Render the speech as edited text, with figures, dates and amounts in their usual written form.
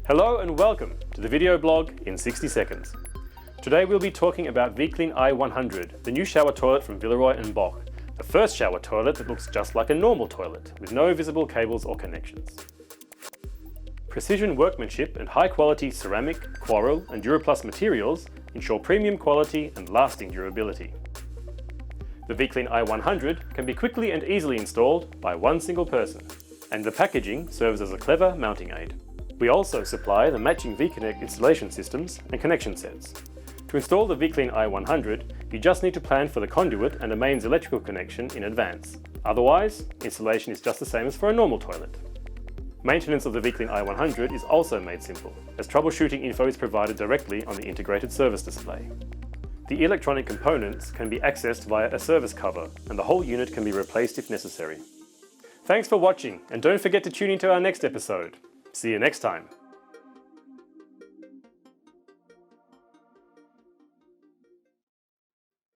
Hello and welcome to the video blog in 60 seconds. Today we'll be talking about ViClean-I 100, the new shower toilet from Villeroy Boch, the first shower toilet that looks just like a normal toilet, with no visible cables or connections. Precision workmanship and high-quality ceramic, coral and Duraplast materials ensure premium quality and lasting durability. The ViClean-I 100 can be quickly and easily installed by one single person, and the packaging serves as a clever mounting aid. We also supply the matching V-Connect installation systems and connection sets. To install the ViClean-I 100, you just need to plan for the conduit and a mains electrical connection in advance. Otherwise, installation is just the same as for a normal toilet. Maintenance of the ViClean-I 100 is also made simple, as troubleshooting info is provided directly on the integrated service display. The electronic components can be accessed via a service cover, and the whole unit can be replaced if necessary. Thanks for watching, and don't forget to tune into our next episode. See you next time.